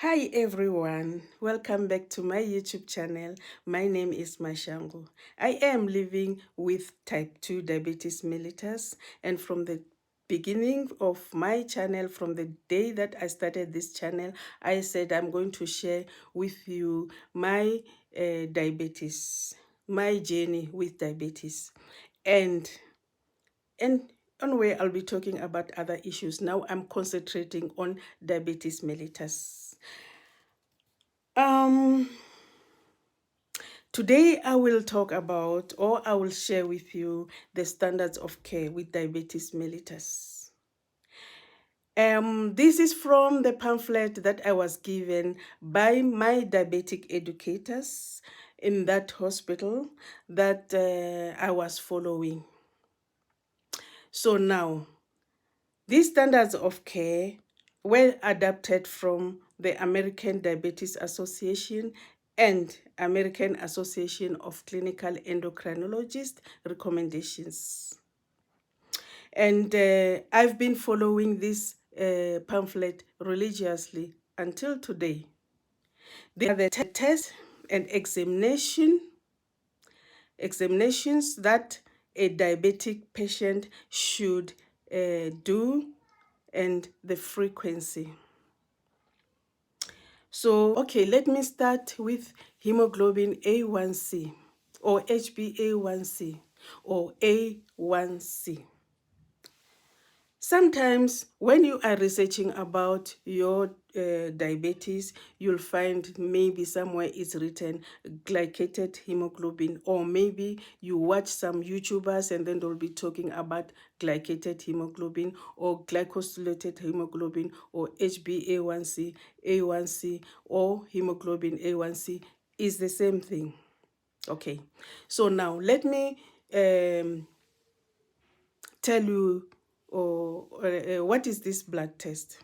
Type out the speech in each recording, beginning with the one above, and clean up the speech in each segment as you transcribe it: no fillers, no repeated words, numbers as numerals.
Hi everyone, welcome back to my YouTube channel. My name is Mashango. I am living with type 2 diabetes mellitus, and from the beginning of my channel, from the day that I started this channel, I said I'm going to share with you my diabetes, my journey with diabetes, and anyway, I'll be talking about other issues. Now I'm concentrating on diabetes mellitus. Today I will talk about, or I will share with you, the standards of care with diabetes mellitus. This is from the pamphlet that I was given by my diabetic educators in that hospital that I was following. So now, these standards of care were adapted from the American Diabetes Association and American Association of Clinical Endocrinologists recommendations. And I've been following this pamphlet religiously until today. These are the tests and examinations that a diabetic patient should do, and the frequency. So, okay, let me start with hemoglobin A1c or HbA1c or A1c. Sometimes when you are researching about your diabetes, you'll find maybe somewhere it's written glycated hemoglobin, or maybe you watch some YouTubers and then they'll be talking about glycated hemoglobin or glycosylated hemoglobin or HbA1c, A1c, or hemoglobin A1c is the same thing. Okay, so now let me tell you what is this blood test.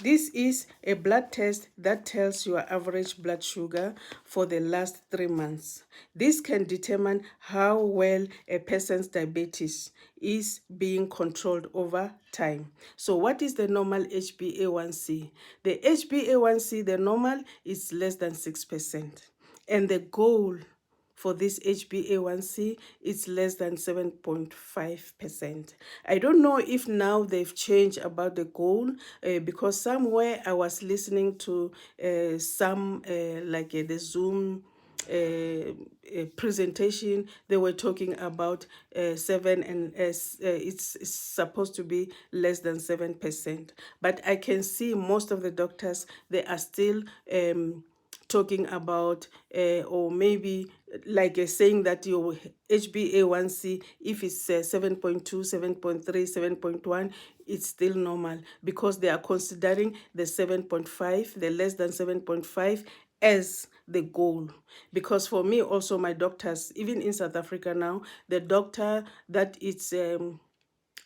This is a blood test that tells your average blood sugar for the last 3 months. This can determine how well a person's diabetes is being controlled over time. So what is the normal HbA1c? The HbA1c, the normal is less than 6%. And the goal for this HbA1c, it's less than 7.5%. I don't know if now they've changed about the goal, because somewhere I was listening to the Zoom presentation. They were talking about 7, and it's supposed to be less than 7%. But I can see most of the doctors, they are still talking about or maybe saying that your HbA1c, if it's 7.2, 7.3, 7.1, it's still normal, because they are considering the 7.5, the less than 7.5, as the goal. Because for me also, my doctors, even in South Africa now, the doctor that it's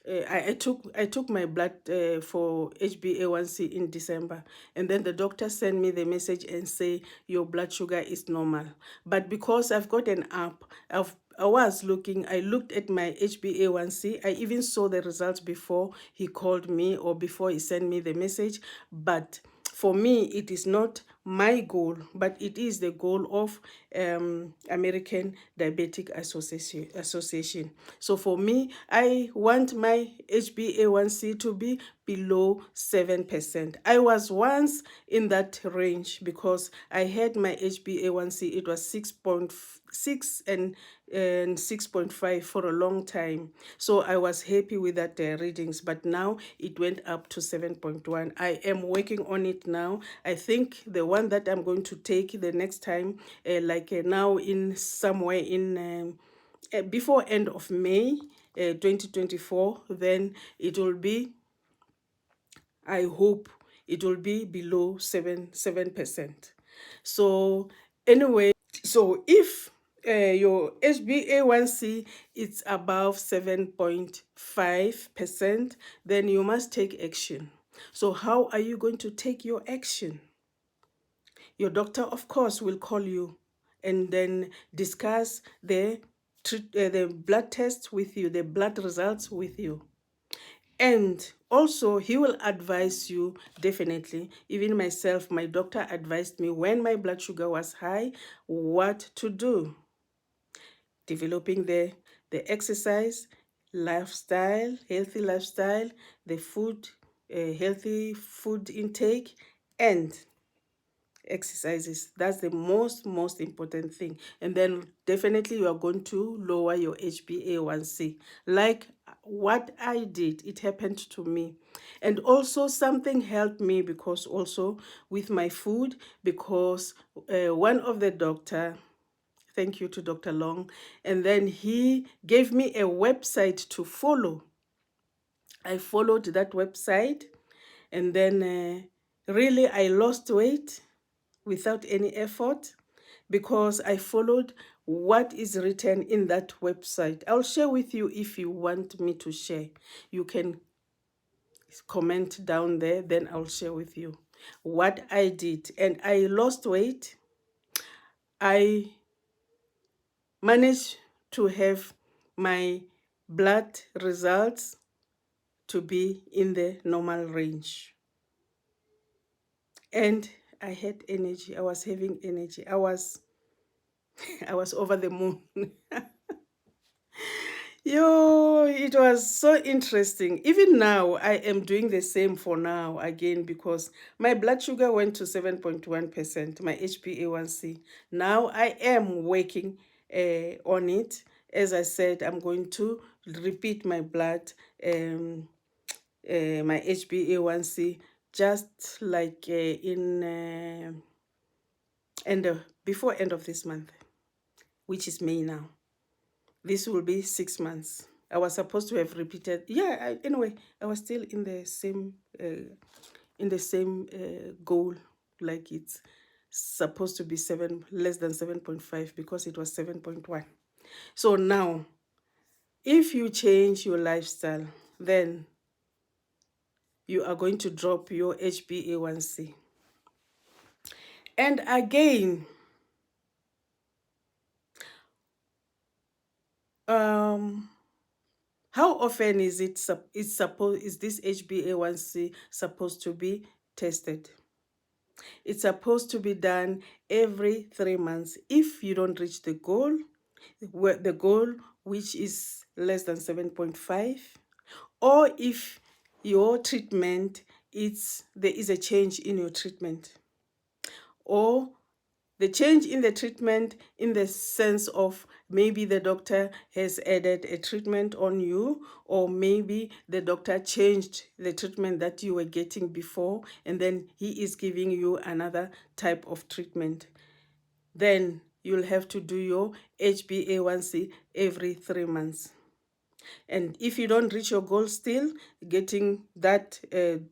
I took my blood for HbA1c in December, and then the doctor sent me the message and say your blood sugar is normal. But because I've got an app, I looked at my HbA1c. I even saw the results before he called me or before he sent me the message. But for me, it is not my goal, but it is the goal of American Diabetic Association. So for me, I want my HbA1c to be below 7%. I was once in that range because I had my HbA1c, it was 6.6 and 6.5 for a long time. So I was happy with that readings, but now it went up to 7.1. I am working on it now. I think the one that I'm going to take the next time, now in somewhere in before end of May 2024, then it will be, I hope it will be below 7%. So anyway, so if your HbA1c is above 7.5%, then you must take action. So how are you going to take your action? Your doctor, of course, will call you and then discuss the blood test with you, the blood results with you. And also, he will advise you, definitely. Even myself, my doctor advised me when my blood sugar was high, what to do. Developing the exercise, lifestyle, healthy lifestyle, the food, healthy food intake, and exercises. That's the most important thing. And then definitely you are going to lower your HbA1c, like what I did. It happened to me. And also something helped me, because also with my food, because one of the doctor, thank you to Dr. Long, and then he gave me a website to follow. I followed that website, and then really I lost weight without any effort, because I followed what is written in that website. I'll share with you if you want me to share. You can comment down there, then I'll share with you what I did. And I lost weight. I managed to have my blood results to be in the normal range. And I had energy. I was having energy. I was over the moon. Yo, it was so interesting. Even now, I am doing the same for now again, because my blood sugar went to 7.1%, my HbA1c. Now I am working on it. As I said, I'm going to repeat my blood, my HbA1c, just like before end of this month, which is May now. This will be 6 months. I was supposed to have repeated. Yeah, anyway, I was still in the same goal, like it's supposed to be less than 7.5, because it was 7.1. So now, if you change your lifestyle, then you are going to drop your HbA1c. And again, how often is this HbA1c supposed to be tested? It's supposed to be done every 3 months. If you don't reach the goal, which is less than 7.5, or if your treatment, there is a change in your treatment, or the change in the treatment in the sense of maybe the doctor has added a treatment on you, or maybe the doctor changed the treatment that you were getting before, and then he is giving you another type of treatment. Then you'll have to do your HbA1c every 3 months. And if you don't reach your goal still, getting that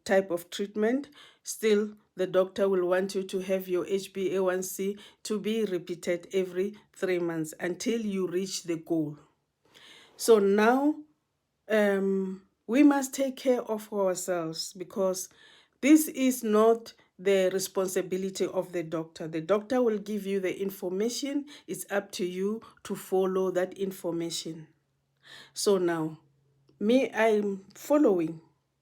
type of treatment, still the doctor will want you to have your HbA1c to be repeated every 3 months until you reach the goal. So now we must take care of ourselves, because this is not the responsibility of the doctor. The doctor will give you the information. It's up to you to follow that information. So now, I'm following.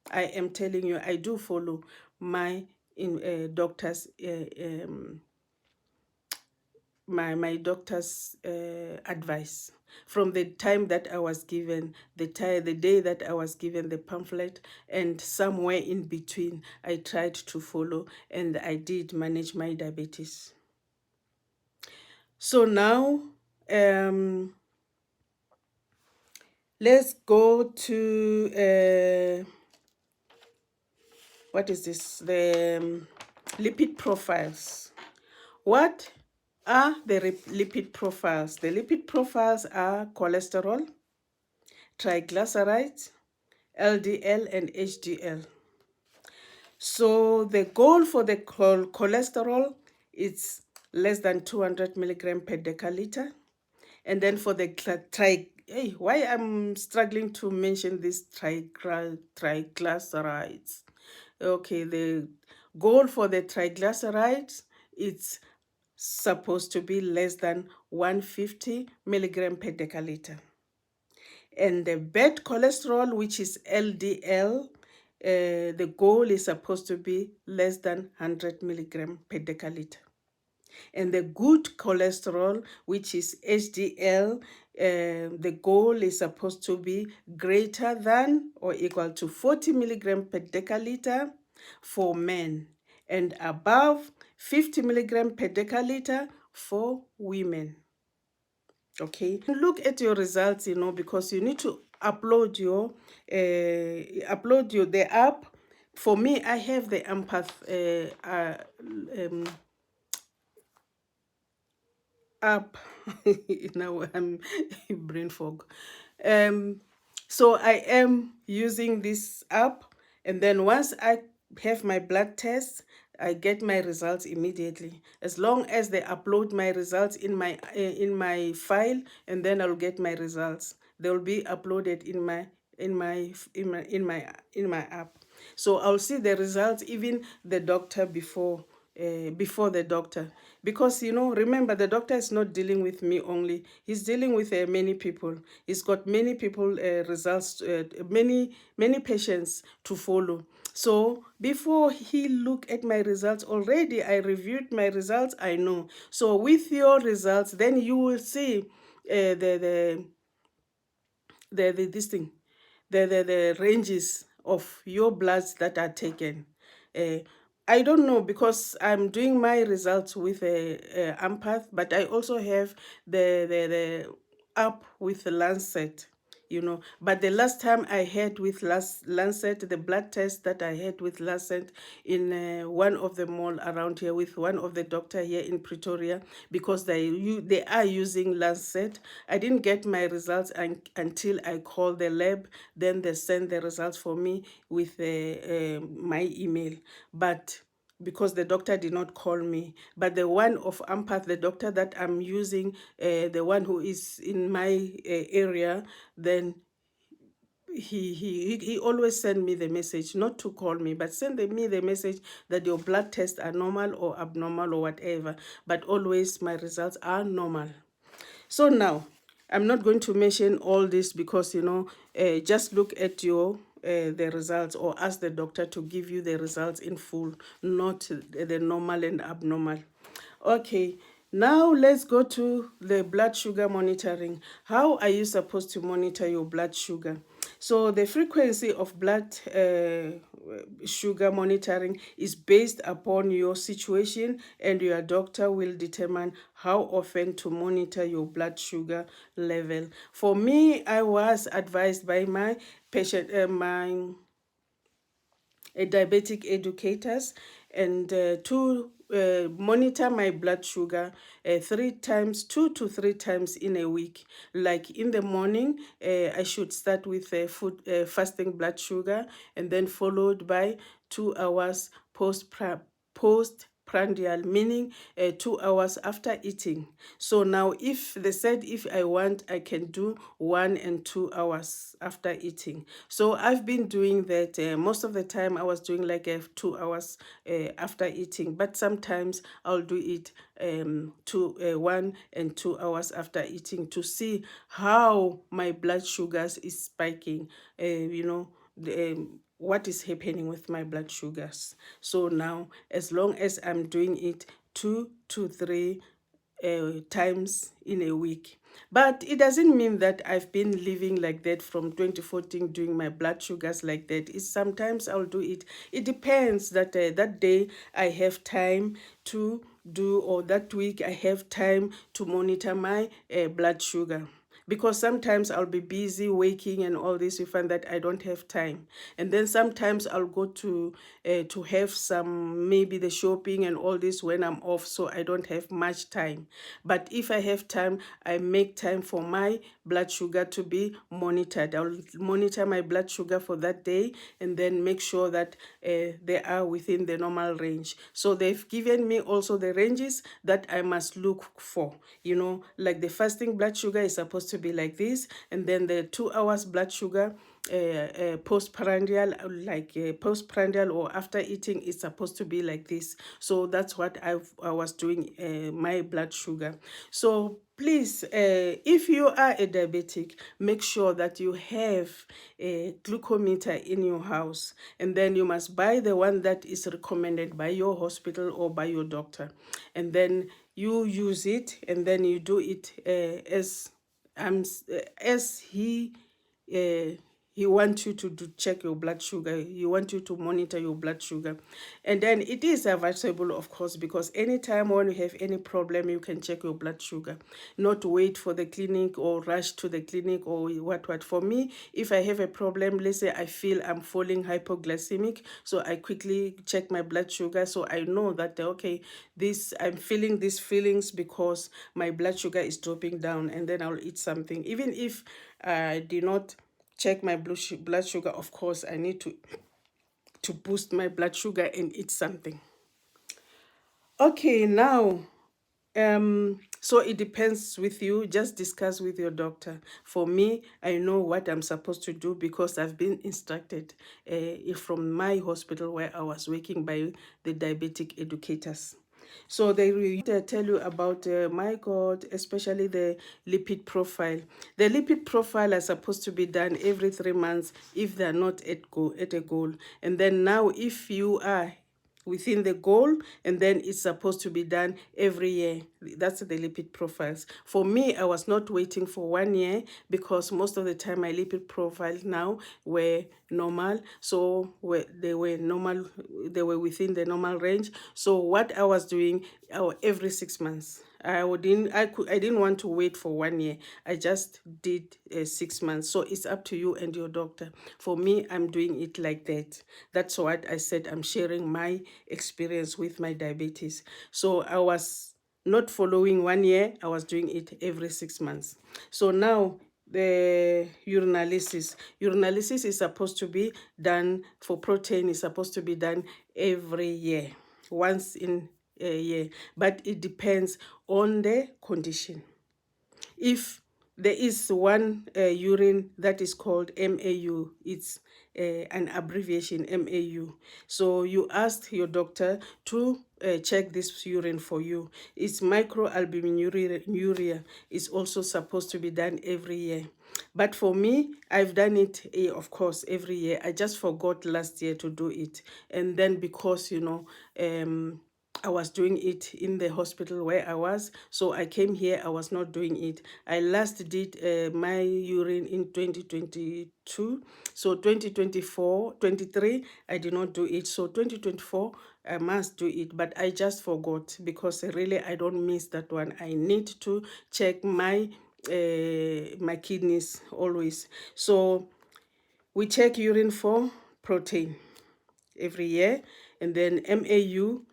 I am telling you, I do follow my doctor's my doctor's advice. From the time that I was given, the day that I was given the pamphlet, and somewhere in between, I tried to follow, and I did manage my diabetes. So now, let's go to what is this? The lipid profiles. What are the lipid profiles? The lipid profiles are cholesterol, triglycerides, LDL, and HDL. So the goal for the cholesterol is less than 200 milligram per deciliter. And then for the why I'm struggling to mention these triglycerides. Okay, the goal for the triglycerides, it's supposed to be less than 150 milligram per deciliter. And the bad cholesterol, which is LDL, the goal is supposed to be less than 100 milligram per deciliter. And the good cholesterol, which is HDL, the goal is supposed to be greater than or equal to 40 milligram per deciliter for men and above 50 milligram per deciliter for women. Okay, look at your results, because you need to upload the app. For me, I have the Empath app. Now I'm brain fog. So I am using this app, and then once I have my blood test, I get my results immediately. As long as they upload my results in my file, and then I'll get my results. They will be uploaded in my app. So I'll see the results, even the doctor before the doctor, because remember, the doctor is not dealing with me only. He's dealing with many people. He's got many people results, many patients to follow. So before he look at my results, already I reviewed my results. I know. So with your results, then you will see this thing, the ranges of your bloods that are taken. I don't know, because I'm doing my results with a Empath, but I also have the app with the Lancet. But the last time I had with Lancet, the blood test that I had with Lancet in one of the mall around here with one of the doctor here in Pretoria, because they are using Lancet, I didn't get my results until I called the lab. Then they send the results for me with my email. But because the doctor did not call me. But the one of Empath, the doctor that I'm using, the one who is in my area, then he always send me the message, not to call me, but send me the message that your blood tests are normal or abnormal or whatever. But always my results are normal. So now, I'm not going to mention all this, because, just look at the results, or ask the doctor to give you the results in full, not the normal and abnormal. Okay, now let's go to the blood sugar monitoring. How are you supposed to monitor your blood sugar? So the frequency of blood sugar monitoring is based upon your situation, and your doctor will determine how often to monitor your blood sugar level. For me, I was advised by my patient, diabetic educators, and to monitor my blood sugar 2 to 3 times in a week. Like in the morning, I should start with fasting blood sugar, and then followed by 2 hours postprandial, meaning 2 hours after eating. So now, if they said if I want, I can do 1 and 2 hours after eating. So I've been doing that. Most of the time I was doing like 2 hours after eating, but sometimes I'll do it 1 and 2 hours after eating, to see how my blood sugars is spiking, what is happening with my blood sugars. So now, as long as I'm doing it 2 to 3 times in a week. But it doesn't mean that I've been living like that from 2014, doing my blood sugars like that. It's sometimes I'll do it. It depends that that day I have time to do, or that week I have time to monitor my blood sugar. Because sometimes I'll be busy waking and all this, you find that I don't have time. And then sometimes I'll go to have some, maybe the shopping and all this when I'm off, so I don't have much time. But if I have time, I make time for my blood sugar to be monitored. I'll monitor my blood sugar for that day, and then make sure that they are within the normal range. So they've given me also the ranges that I must look for. Like the fasting blood sugar is supposed to to be like this, and then the 2 hours blood sugar postprandial, postprandial or after eating is supposed to be like this. So that's what I was doing, my blood sugar. So please, if you are a diabetic, make sure that you have a glucometer in your house, and then you must buy the one that is recommended by your hospital or by your doctor, and then you use it, and then you do it as he wants you to check your blood sugar. He wants you to monitor your blood sugar. And then it is advisable, of course, because anytime when you have any problem, you can check your blood sugar. Not wait for the clinic or rush to the clinic or what. For me, if I have a problem, let's say I feel I'm falling hypoglycemic, so I quickly check my blood sugar, so I know that, okay, I'm feeling these feelings because my blood sugar is dropping down, and then I'll eat something. Even if I did not check my blood sugar, of course I need to boost my blood sugar and eat something. Okay, now so it depends with you. Just discuss with your doctor. For me, I know what I'm supposed to do because I've been instructed from my hospital where I was working by the diabetic educators. So they will tell you about, my God, especially the lipid profile. The lipid profile is supposed to be done every 3 months if they're not at a goal. And then now if you are within the goal, and then it's supposed to be done every year. That's the lipid profiles. For me, I was not waiting for 1 year because most of the time my lipid profiles now were normal. So they were normal, they were within the normal range. So what I was doing, every 6 months. I didn't want to wait for 1 year. I just did 6 months. So it's up to you and your doctor. For me, I'm doing it like that. That's what I said. I'm sharing my experience with my diabetes. So I was not following 1 year. I was doing it every 6 months. So now the urinalysis. Urinalysis is supposed to be done for protein. Is supposed to be done every year, once in a year, but it depends on the condition. If there is one urine that is called MAU, it's an abbreviation, MAU. So you ask your doctor to check this urine for you. It's microalbuminuria is also supposed to be done every year. But for me, I've done it, of course, every year. I just forgot last year to do it. And then because, I was doing it in the hospital where I was, so I came here, I was not doing it. I last did my urine in 2022, so 2024, 23, I did not do it, so 2024, I must do it, but I just forgot because really I don't miss that one. I need to check my kidneys always. So we check urine for protein every year, and then MAU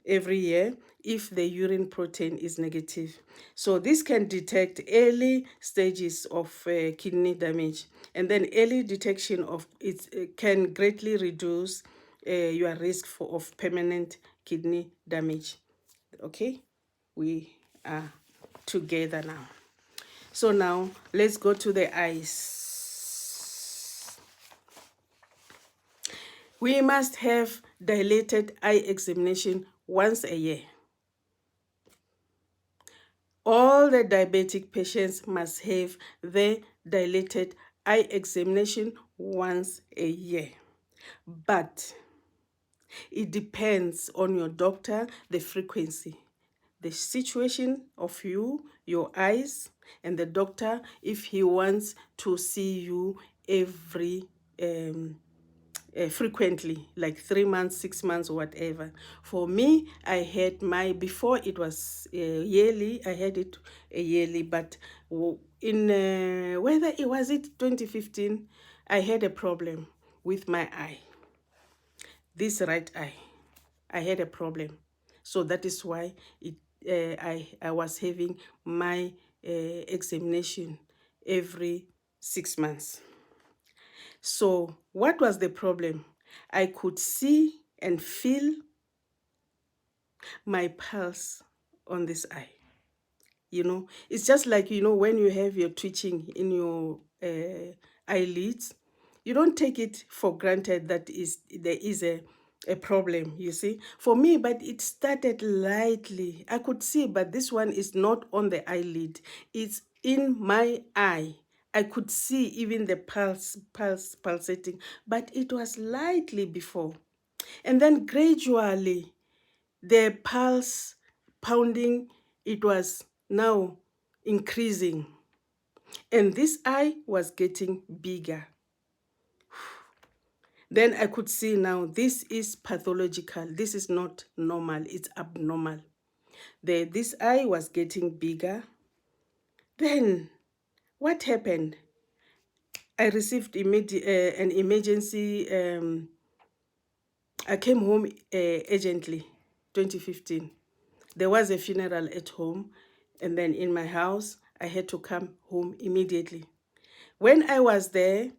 every year if the urine protein is negative. So this can detect early stages of kidney damage, and then early detection of it can greatly reduce your risk of permanent kidney damage. Okay, we are together now. So now let's go to the eyes. We must have dilated eye examination once a year. All the diabetic patients must have the dilated eye examination once a year. But it depends on your doctor, the frequency, the situation of your eyes, and the doctor if he wants to see you every frequently, like 3 months, 6 months, or whatever. For me, I had before it was yearly, I had it yearly, but in whether it was 2015, I had a problem with my eye, this right eye. I had a problem, so that is why I was having my examination every 6 months. So what was the problem? I could see and feel my pulse on this eye. It's just like, when you have your twitching in your eyelids, you don't take it for granted that there is a problem, you see. For me, but it started lightly. I could see, but this one is not on the eyelid. It's in my eye. I could see even the pulsating, but it was lightly before. And then gradually, the pulse pounding, it was now increasing. And this eye was getting bigger. Then I could see now this is pathological. This is not normal. It's abnormal. This eye was getting bigger. Then what happened? I received an emergency. I came home urgently, 2015. There was a funeral at home, and then in my house, I had to come home immediately. When I was there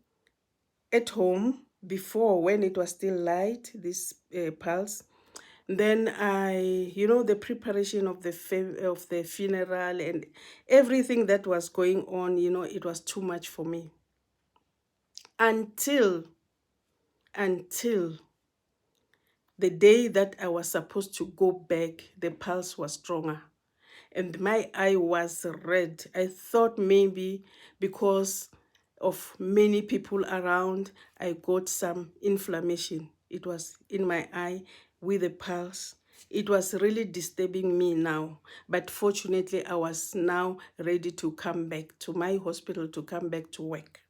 at home, before, when it was still light, this pulse, then the preparation of the funeral and everything that was going on, it was too much for me. Until the day that I was supposed to go back, the pulse was stronger. And my eye was red. I thought maybe because of many people around, I got some inflammation. It was in my eye with a pulse. It was really disturbing me now. But fortunately, I was now ready to come back to my hospital, to come back to work.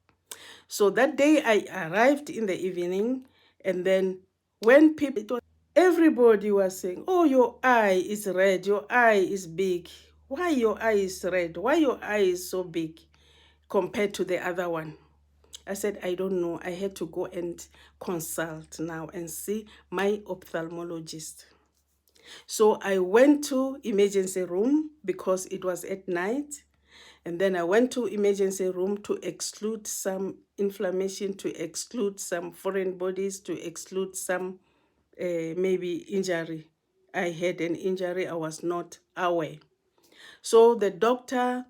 So that day I arrived in the evening, and then when everybody was saying, oh, your eye is red, your eye is big. Why your eye is red? Why your eye is so big compared to the other one? I said, I don't know. I had to go and consult now and see my ophthalmologist. So I went to emergency room because it was at night. And then I went to emergency room to exclude some inflammation, to exclude some foreign bodies, to exclude some maybe injury. I had an injury, I was not aware. So the doctor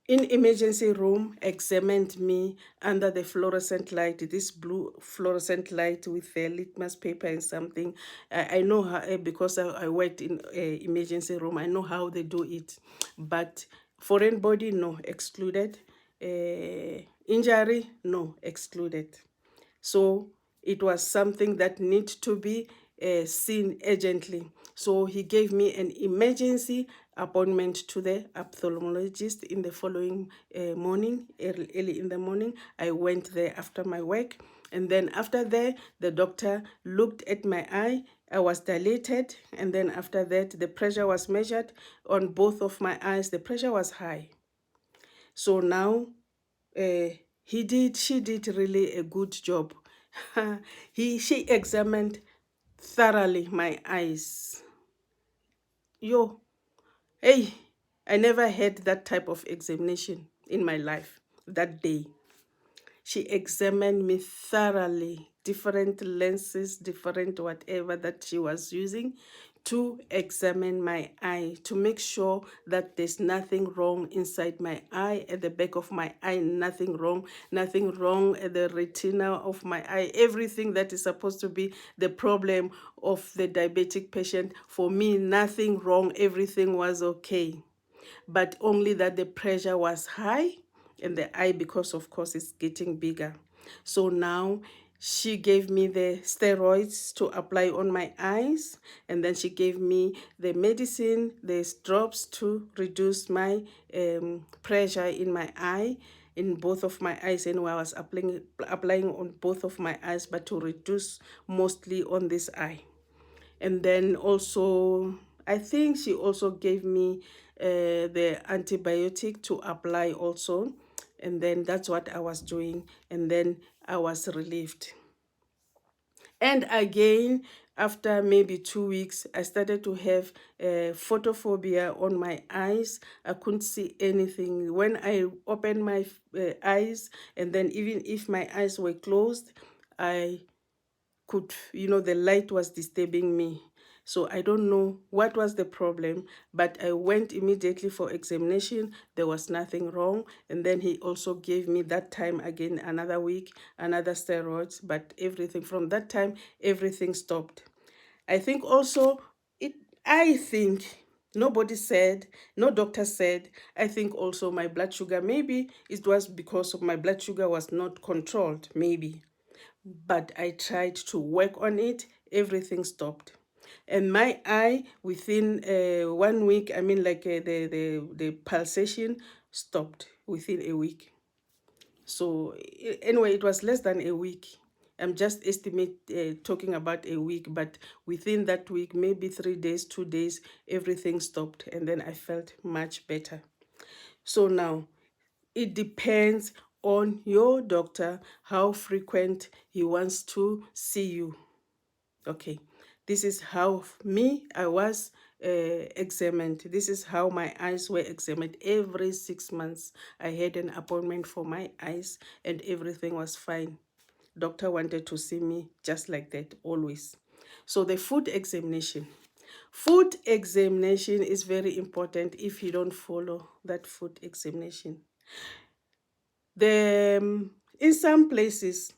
in emergency room examined me under the fluorescent light, this blue fluorescent light with a litmus paper and something. I know how, because I worked in emergency room, I know how they do it. But foreign body, no, excluded. Injury, no, excluded. So it was something that needed to be seen urgently. So he gave me an emergency appointment to the ophthalmologist in the following morning, early in the morning. I went there after my work. And then after that, the doctor looked at my eye. I was dilated. And then after that, the pressure was measured on both of my eyes. The pressure was high. So now she did really a good job. She examined thoroughly my eyes. Hey, I never had that type of examination in my life that day. She examined me thoroughly, different lenses, different whatever that she was using to examine my eye, to make sure that there's nothing wrong inside my eye, at the back of my eye, nothing wrong at the retina of my eye, everything that is supposed to be the problem of the diabetic patient. For me, nothing wrong, everything was okay. But only that the pressure was high and the eye, because of course it's getting bigger. So now she gave me the steroids to apply on my eyes, and then she gave me the medicine, the drops to reduce my pressure in my eye, in both of my eyes. And I was applying on both of my eyes, but to reduce mostly on this eye. And then also, I think she also gave me the antibiotic to apply also. And then that's what I was doing. And then I was relieved. And again, after maybe 2 weeks, I started to have photophobia on my eyes. I couldn't see anything. When I opened my eyes, and then even if my eyes were closed, I could, the light was disturbing me. So I don't know what was the problem, but I went immediately for examination. There was nothing wrong. And then he also gave me that time again, another week, another steroids, but everything from that time, everything stopped. I think also it, I think nobody said, no doctor said, I think also my blood sugar, maybe it was because of my blood sugar was not controlled, maybe. But I tried to work on it, everything stopped. And my eye, within 1 week, I mean, like the pulsation stopped within a week. So anyway, it was less than a week. I'm just talking about a week, but within that week, maybe 3 days, 2 days, everything stopped, and then I felt much better. So now, it depends on your doctor how frequent he wants to see you. Okay, this is how I was examined. This is how my eyes were examined. Every 6 months, I had an appointment for my eyes, and everything was fine. Doctor wanted to see me just like that, always. So the food examination. Food examination is very important if you don't follow that food examination. In some places,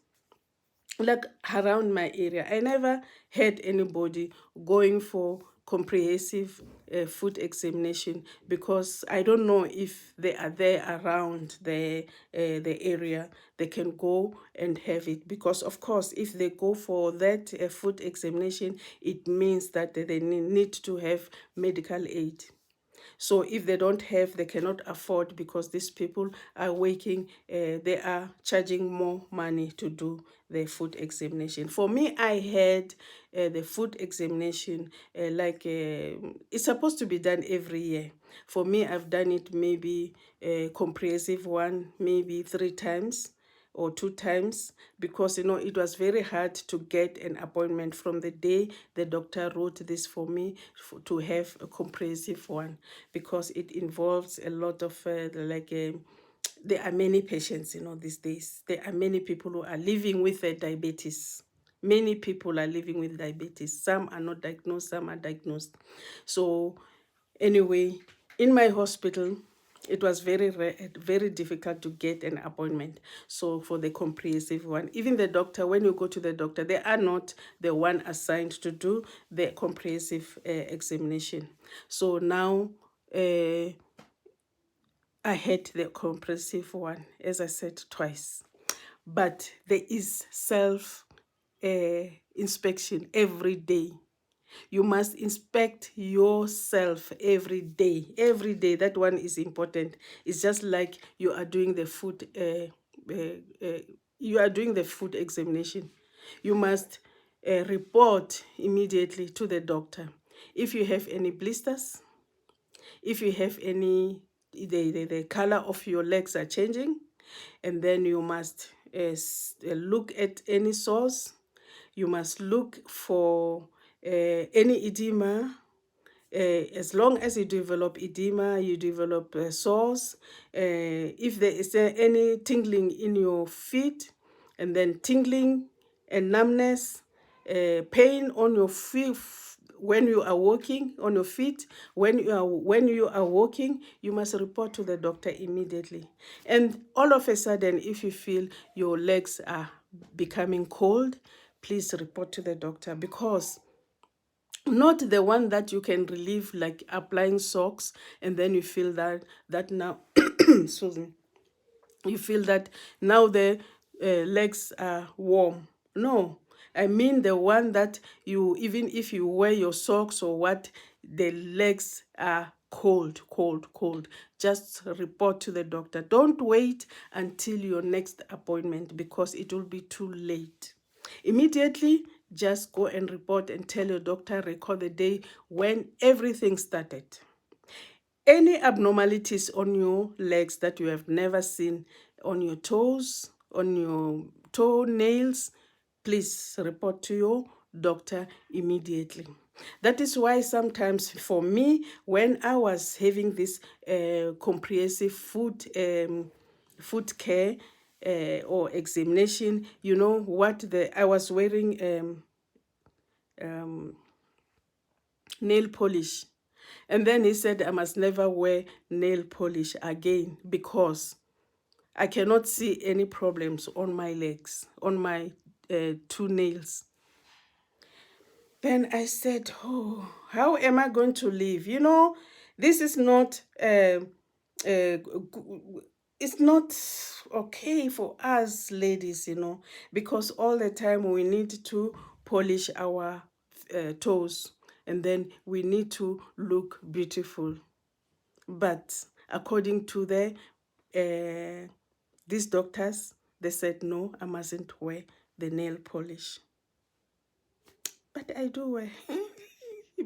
like around my area, I never had anybody going for comprehensive food examination, because I don't know if they are there around the area they can go and have it. Because of course, if they go for that food examination, it means that they need to have medical aid. So if they don't have, they cannot afford, because these people are working, they are charging more money to do the food examination. For me, I had the food examination, it's supposed to be done every year. For me, I've done it maybe a comprehensive one, maybe 3 times or 2 times, because it was very hard to get an appointment from the day the doctor wrote this for me to have a comprehensive one, because it involves a lot of there are many patients these days. There are many people who are living with diabetes. Many people are living with diabetes. Some are not diagnosed, some are diagnosed. So anyway, in my hospital, it was very difficult to get an appointment. So for the comprehensive one, even the doctor, when you go to the doctor, they are not the one assigned to do the comprehensive examination. So now I had the comprehensive one, as I said, twice. But there is self inspection every day. You must inspect yourself every day. Every day, that one is important. It's just like you are doing the food. You are doing the food examination. You must report immediately to the doctor if you have any blisters, if you have any, the color of your legs are changing, and then you must look at any sores. You must look for any edema. As long as you develop edema, you develop sores. If there is any tingling in your feet, and then tingling and numbness, pain on your feet when you are walking on your feet, when you are walking, you must report to the doctor immediately. And all of a sudden, if you feel your legs are becoming cold, please report to the doctor, because not the one that you can relieve, like applying socks, and then you feel that now excuse me, you feel that now the legs are warm. No, I mean the one that you, even if you wear your socks or what, the legs are cold, cold, cold. Just report to the doctor. Don't wait until your next appointment, because it will be too late. Immediately, just go and report and tell your doctor, record the day when everything started. Any abnormalities on your legs that you have never seen, on your toes, on your toenails, please report to your doctor immediately. That is why sometimes for me, when I was having this comprehensive food care or examination, I was wearing nail polish. And then he said I must never wear nail polish again because I cannot see any problems on my legs, on my 2 nails. Then I said, oh, how am I going to live? You know, this is not, it's not okay for us ladies, you know, because all the time we need to polish our toes, and then we need to look beautiful. But according to these doctors, they said, no, I mustn't wear the nail polish. But I do wear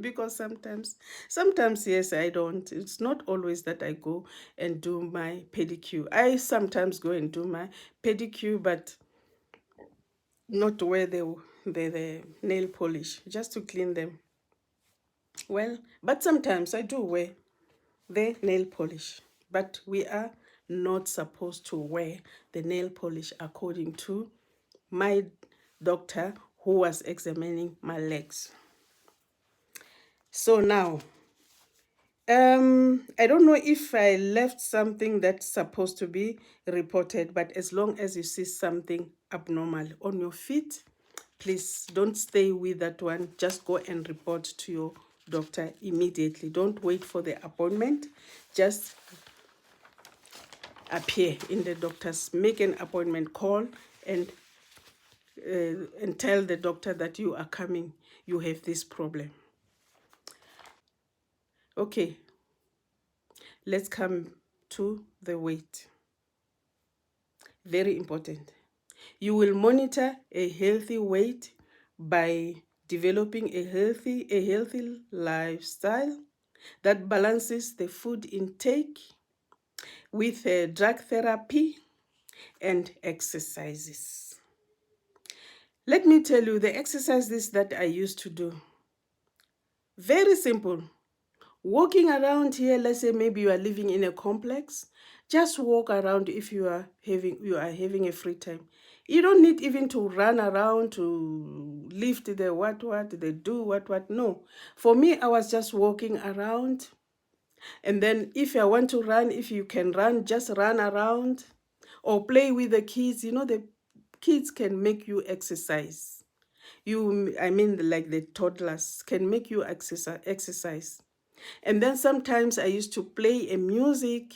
because sometimes yes, I don't. It's not always that I go and do my pedicure. I sometimes go and do my pedicure, but not wear the nail polish, just to clean them. Well, but sometimes I do wear the nail polish, but we are not supposed to wear the nail polish according to my doctor who was examining my legs. So now, I don't know if I left something that's supposed to be reported, but as long as you see something abnormal on your feet, please don't stay with that one. Just go and report to your doctor immediately. Don't wait for the appointment. Just appear in the doctor's, make an appointment, call and tell the doctor that you are coming, you have this problem. Okay, let's come to the weight. Very important. You will monitor a healthy weight by developing a healthy lifestyle that balances the food intake with drug therapy and exercises. Let me tell you the exercises that I used to do. Very simple. Walking around here, let's say maybe you are living in a complex, just walk around if you are having a free time. You don't need even to run around to lift the they do what. No. For me, I was just walking around. And then if I want to run, if you can run, just run around or play with the kids. You know, the kids can make you exercise. I mean, like the toddlers can make you exercise. And then sometimes I used to play a music,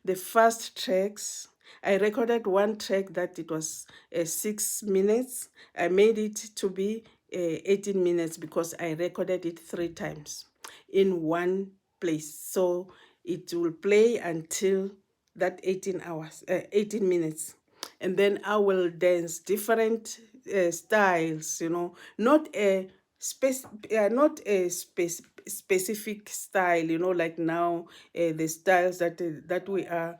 the first tracks. I recorded one track that it was 6 minutes. I made it to be 18 minutes because I recorded it 3 times in one place. So it will play until that 18 minutes. And then I will dance different styles, you know, not a specific style, you know, like now the styles that we are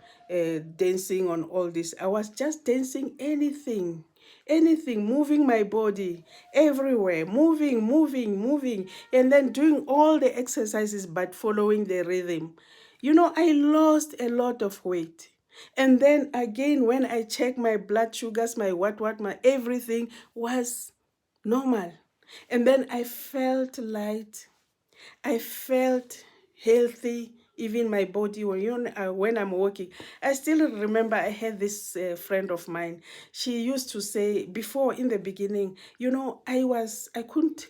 dancing on all this. I was just dancing anything, moving my body everywhere, moving, and then doing all the exercises, but following the rhythm. You know, I lost a lot of weight. And then again, when I checked my blood sugars, my my everything was normal. And then I felt light. I felt healthy, even my body. When I'm walking, I still remember I had this friend of mine. She used to say before, in the beginning, you know, I couldn't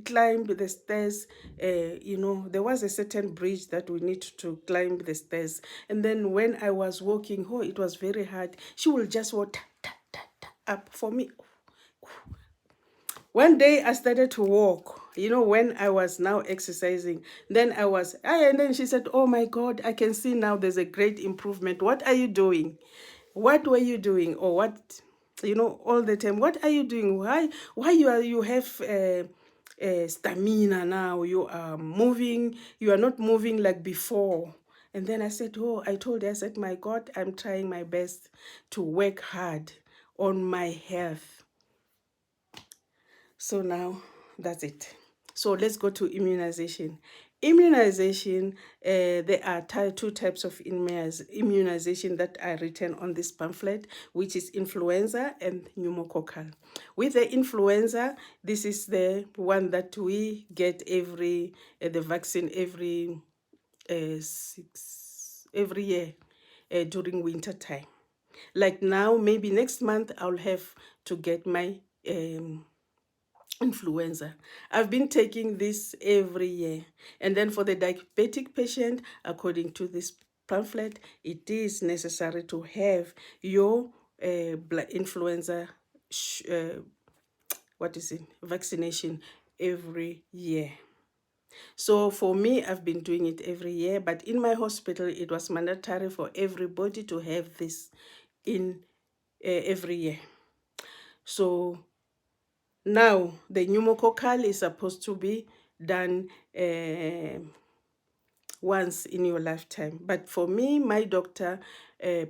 climb the stairs. You know, there was a certain bridge that we need to climb the stairs. And then when I was walking, oh, it was very hard. She will just walk up for me. One day I started to walk, you know, when I was now exercising. Then and then she said, oh my God, I can see now there's a great improvement. What are you doing? What were you doing? Or what, you know, all the time, what are you doing? Why you have stamina now? You are moving, you are not moving like before. And then I said, oh, I told her, I said, my God, I'm trying my best to work hard on my health. So now that's it. So let's go to immunization. Immunization, there are two types of immunization that are written on this pamphlet, which is influenza and pneumococcal. With the influenza, this is the one that we get the vaccine every year during winter time. Like now, maybe next month, I'll have to get my influenza. I've been taking this every year. And then for the diabetic patient, according to this pamphlet, it is necessary to have your blood influenza vaccination every year. So for me, I've been doing it every year, but in my hospital, it was mandatory for everybody to have this in every year. So now the pneumococcal is supposed to be done once in your lifetime. But for me, my doctor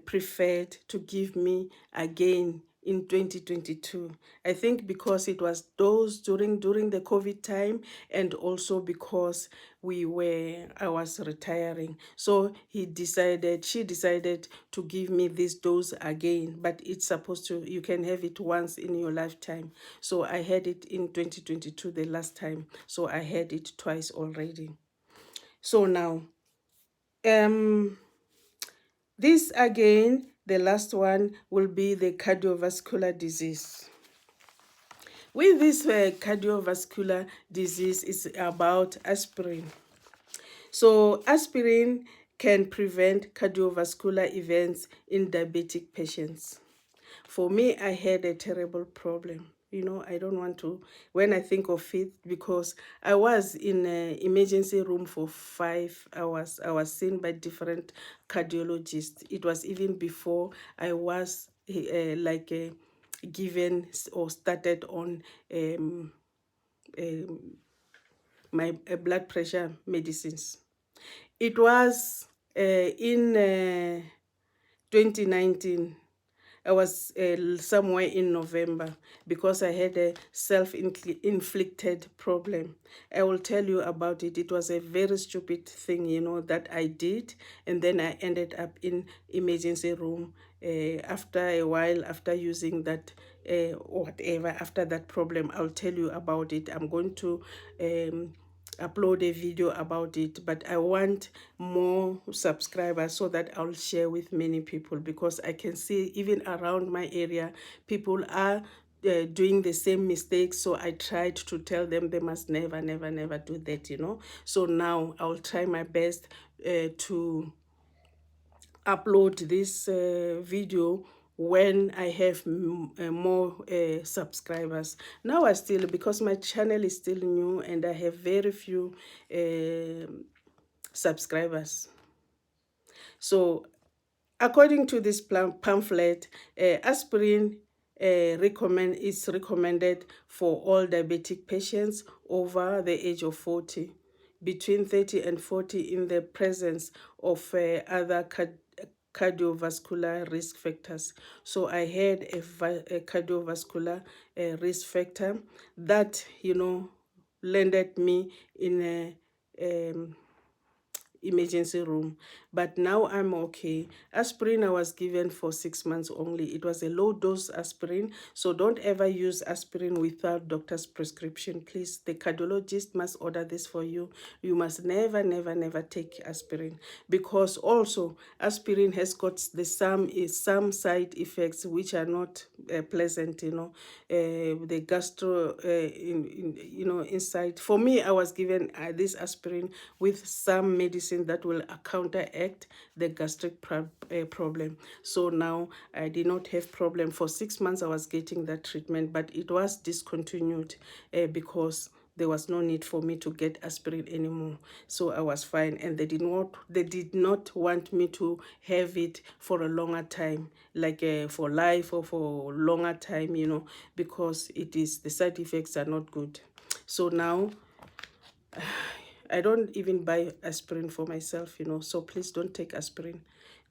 preferred to give me again in 2022. I think because it was those during the COVID time, and also because I was retiring. So she decided to give me this dose again, but it's supposed to, you can have it once in your lifetime. So I had it in 2022 the last time. So I had it twice already. So now, this again, the last one will be the cardiovascular disease. With this cardiovascular disease, is about aspirin. So aspirin can prevent cardiovascular events in diabetic patients. For me, I had a terrible problem. I don't want to, when I think of it, because I was in an emergency room for 5 hours. I was seen by different cardiologists. It was even before I was given or started on my blood pressure medicines. It was in 2019. I was somewhere in November, because I had a self-inflicted problem. I will tell you about it. It was a very stupid thing, that I did. And then I ended up in emergency room after a while, after using that whatever, after that problem. I'll tell you about it. I'm going to upload a video about it, but I want more subscribers so that I'll share with many people, because I can see even around my area people are doing the same mistakes. So I tried to tell them they must never do that. So now I'll try my best to upload this video when I have more subscribers. Now because my channel is still new and I have very few subscribers. So according to this pamphlet, aspirin is recommended for all diabetic patients over the age of 40, between 30 and 40, in the presence of other cardiovascular risk factors. So I had a cardiovascular risk factor that, landed me in a emergency room, but now I'm okay. Aspirin I was given for 6 months only. It was a low dose aspirin, so don't ever use aspirin without doctor's prescription, please. The cardiologist must order this for you. You must never take aspirin, because also aspirin has got some side effects which are not pleasant. The gastro inside. For me, I was given this aspirin with some medicine that will counteract the gastric problem. So now I did not have problem. For 6 months I was getting that treatment, but it was discontinued because there was no need for me to get aspirin anymore. So I was fine, and they did not want me to have it for a longer time, like for life or for longer time, because the side effects are not good. So now I don't even buy aspirin for myself, so please don't take aspirin.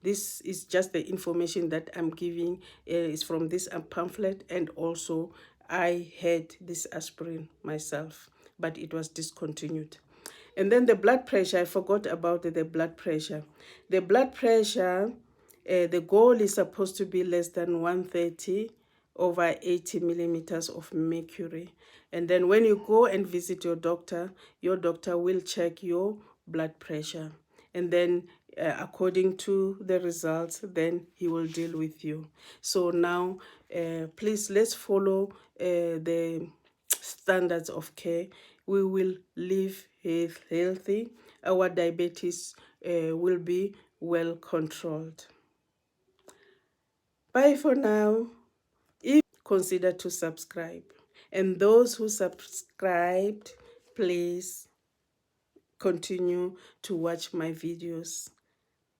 This is just the information that I'm giving is from this pamphlet, and also I had this aspirin myself, but it was discontinued. And then the blood pressure, I forgot about the blood pressure. The blood pressure, the goal is supposed to be less than 130 over 80 millimeters of mercury. And then when you go and visit your doctor will check your blood pressure. And then according to the results, then he will deal with you. So now, please, let's follow the standards of care. We will live healthy. Our diabetes will be well controlled. Bye for now. If consider to subscribe, and those who subscribed, please continue to watch my videos.